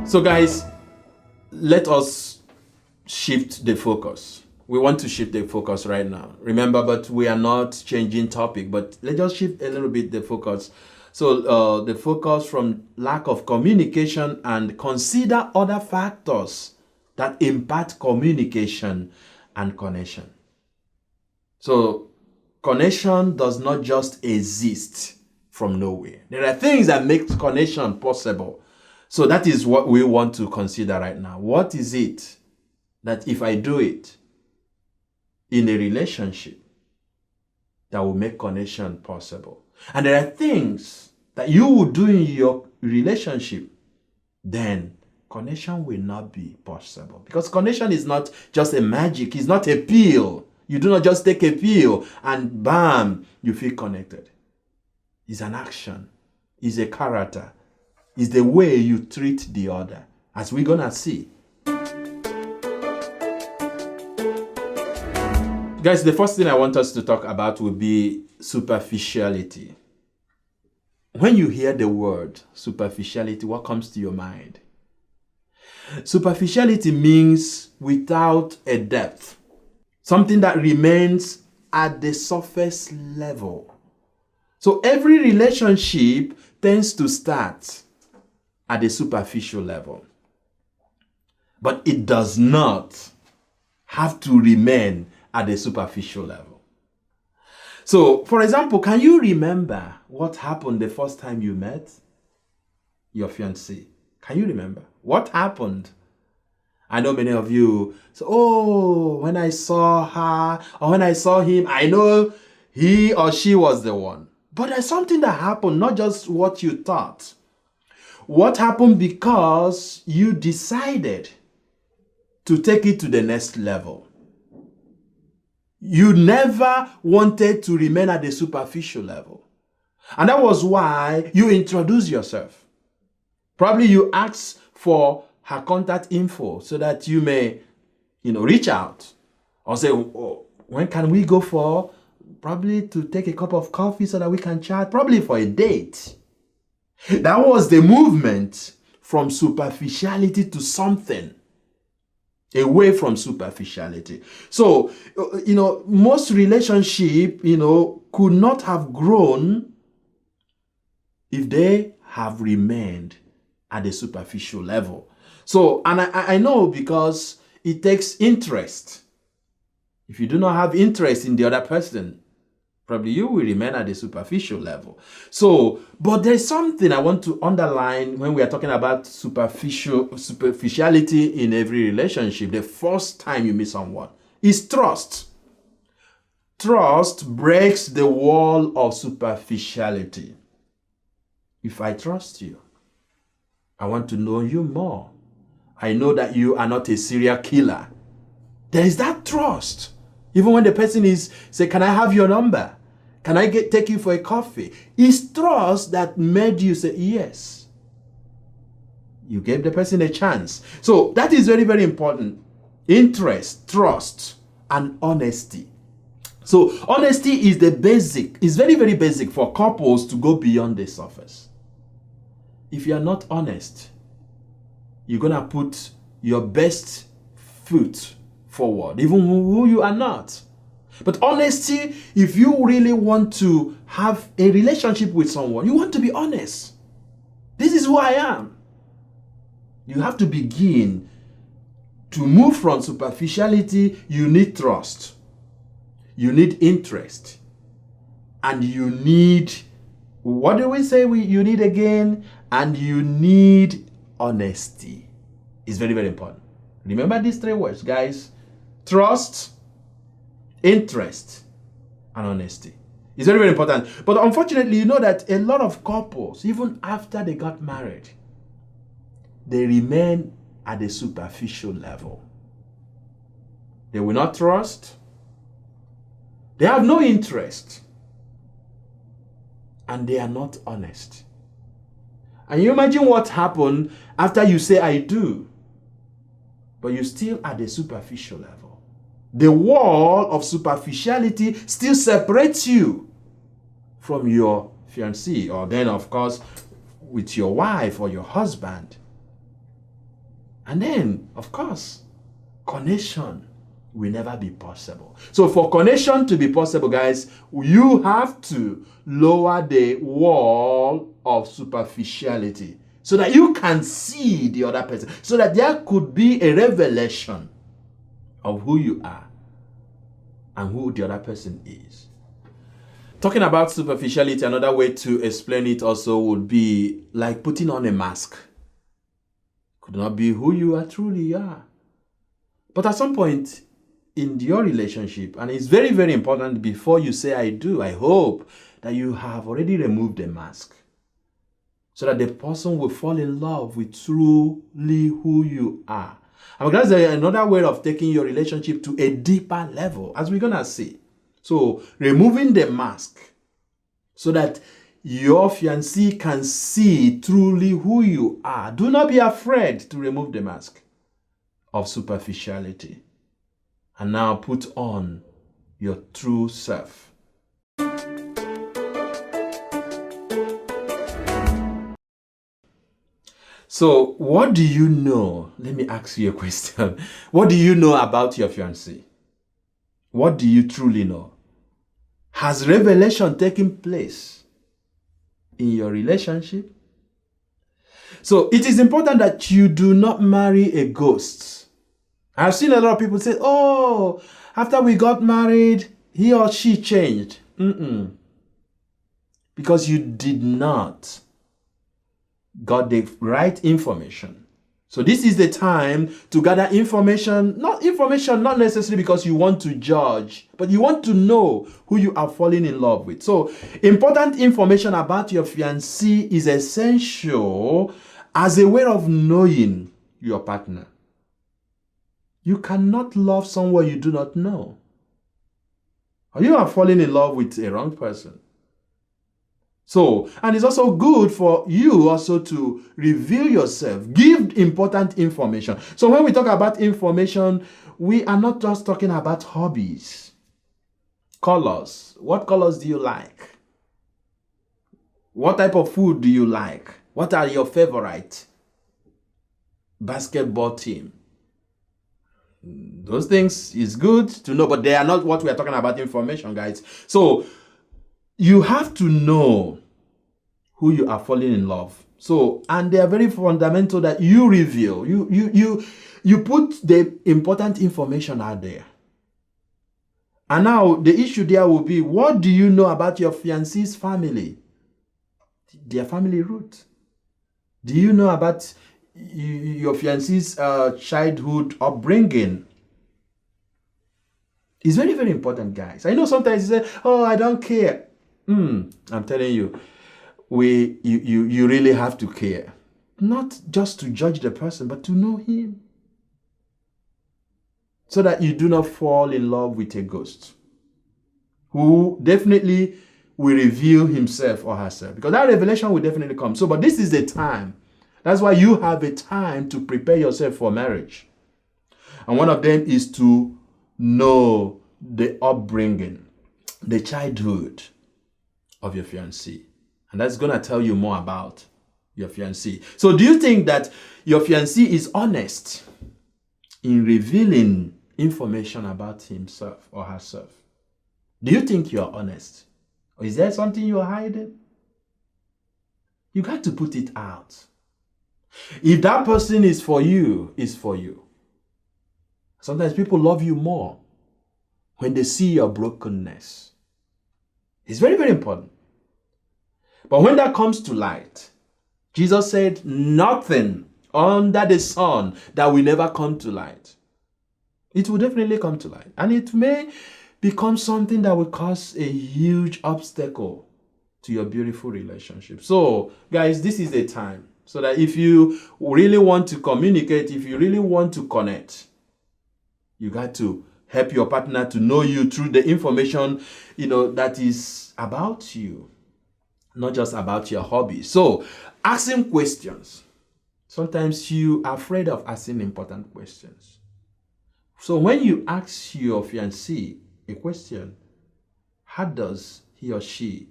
So guys, let us shift the focus. We want to shift the focus right now. Remember, but we are not changing topic, but let's just shift a little bit the focus. So the focus from lack of communication, and consider other factors that impact communication and connection. So connection does not just exist from nowhere. There are things that make connection possible. So that is what we want to consider right now. What is it that if I do it in a relationship that will make connection possible? And there are things that you will do in your relationship, then connection will not be possible. Because connection is not just a magic, it's not a pill. You do not just take a pill and bam, you feel connected. It's an action, it's a character, it's the way you treat the other, as we're gonna see. Guys, the first thing I want us to talk about will be superficiality. When you hear the word superficiality, what comes to your mind? Superficiality means without a depth. Something that remains at the surface level. So every relationship tends to start at the superficial level. But it does not have to remain at the superficial level. So, for example, can you remember what happened the first time you met your fiancée? Can you remember? What happened? I know many of you say, oh, when I saw her or when I saw him, I know he or she was the one. But there's something that happened, not just what you thought. What happened because you decided to take it to the next level. You never wanted to remain at the superficial level. And that was why you introduced yourself. Probably you asked for her contact info so that you may, reach out or say, oh, when can we go for? Probably to take a cup of coffee so that we can chat, probably for a date. That was the movement from superficiality to something. Away from superficiality. So, most relationship, could not have grown if they have remained at the superficial level. So, and I know because it takes interest. If you do not have interest in the other person, probably you will remain at the superficial level. So, but there's something I want to underline when we are talking about superficiality in every relationship. The first time you meet someone is trust. Trust breaks the wall of superficiality. If I trust you, I want to know you more. I know that you are not a serial killer. There is that trust. Even when the person say, can I have your number? Can I take you for a coffee? It's trust that made you say yes. You gave the person a chance. So that is very, very important. Interest, trust, and honesty. So honesty is the basic. It's very, very basic for couples to go beyond the surface. If you are not honest, you're going to put your best foot forward, even who you are not. But honesty, if you really want to have a relationship with someone, you want to be honest. This is who I am. You have to begin to move from superficiality. You need trust. You need interest. And you need, what do we say you need again? And you need honesty. It's very, very important. Remember these three words, guys. Trust, interest, and honesty. It's very, very important. But unfortunately, you know that a lot of couples, even after they got married, they remain at the superficial level. They will not trust. They have no interest. And they are not honest. And you imagine what happened after you say, I do. But you're still at the superficial level. The wall of superficiality still separates you from your fiancé, or then, of course, with your wife or your husband. And then, of course, connection will never be possible. So for connection to be possible, guys, you have to lower the wall of superficiality so that you can see the other person, so that there could be a revelation of who you are and who the other person is. Talking about superficiality, another way to explain it also would be like putting on a mask. Could not be who you are truly are. But at some point in your relationship, and it's very, very important before you say I do, I hope that you have already removed the mask, so that the person will fall in love with truly who you are. And that's another way of taking your relationship to a deeper level, as we're going to see. So removing the mask so that your fiancé can see truly who you are. Do not be afraid to remove the mask of superficiality. And now put on your true self. So, what do you know? Let me ask you a question. What do you know about your fiancé? What do you truly know? Has revelation taken place in your relationship? So, it is important that you do not marry a ghost. I've seen a lot of people say, oh, after we got married, he or she changed. Because you did not got the right information. So this is the time to gather information, not necessarily because you want to judge, but you want to know who you are falling in love with. So important information about your fiancé is essential as a way of knowing your partner. You cannot love someone you do not know. Or you are falling in love with a wrong person. So, and it's also good for you also to reveal yourself, give important information. So when we talk about information, we are not just talking about hobbies, colors. What colors do you like? What type of food do you like? What are your favorite basketball team? Those things is good to know, but they are not what we are talking about information, guys. So you have to know who you are falling in love. So, and they are very fundamental that you reveal. You put the important information out there. And now the issue there will be, what do you know about your fiancé's family? Their family root. Do you know about your fiancé's childhood upbringing? It's very, very important, guys. I know sometimes you say, oh, I don't care. I'm telling you, you really have to care. Not just to judge the person, but to know him. So that you do not fall in love with a ghost who definitely will reveal himself or herself. Because that revelation will definitely come. So, but this is the time. That's why you have a time to prepare yourself for marriage. And one of them is to know the upbringing, the childhood of your fiancé. And that's going to tell you more about your fiancé. So do you think that your fiancé is honest in revealing information about himself or herself? Do you think you're honest? Or is there something you're hiding? You got to put it out. If that person is for you, it's for you. Sometimes people love you more when they see your brokenness. It's very, very important. But when that comes to light, Jesus said, nothing under the sun that will never come to light. It will definitely come to light. And it may become something that will cause a huge obstacle to your beautiful relationship. So, guys, this is the time. So that if you really want to communicate, if you really want to connect, you got to help your partner to know you through the information, that is about you. Not just about your hobby. So, asking questions. Sometimes you are afraid of asking important questions. So, when you ask your fiancé a question, how does he or she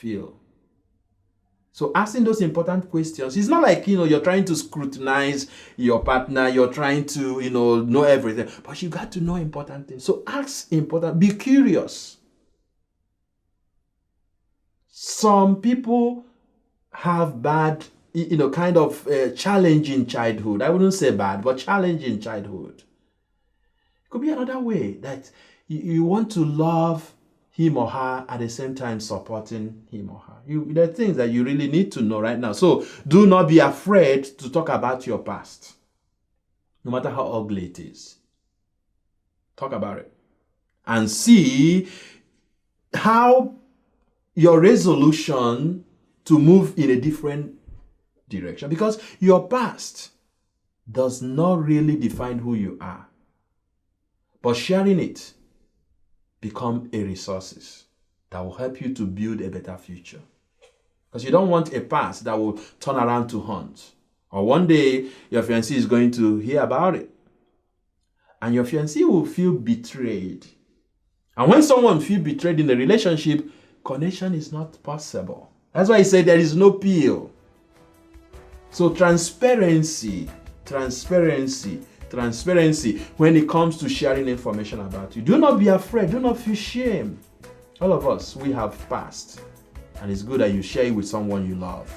feel? So asking those important questions, it's not like, you're trying to scrutinize your partner, you're trying to, know everything, but you got to know important things. So be curious. Some people have bad, kind of challenging childhood. I wouldn't say bad, but challenging childhood. It could be another way that you want to love him or her at the same time supporting him or her. There are things that you really need to know right now. So do not be afraid to talk about your past, no matter how ugly it is. Talk about it and see how your resolution to move in a different direction, because your past does not really define who you are, but sharing it become a resources that will help you to build a better future. Because you don't want a past that will turn around to haunt. Or one day, your fiancé is going to hear about it. And your fiancé will feel betrayed. And when someone feels betrayed in a relationship, connection is not possible. That's why I say there is no pill. So transparency when it comes to sharing information about you. Do not be afraid. Do not feel shame. All of us, we have past. And it's good that you share it with someone you love.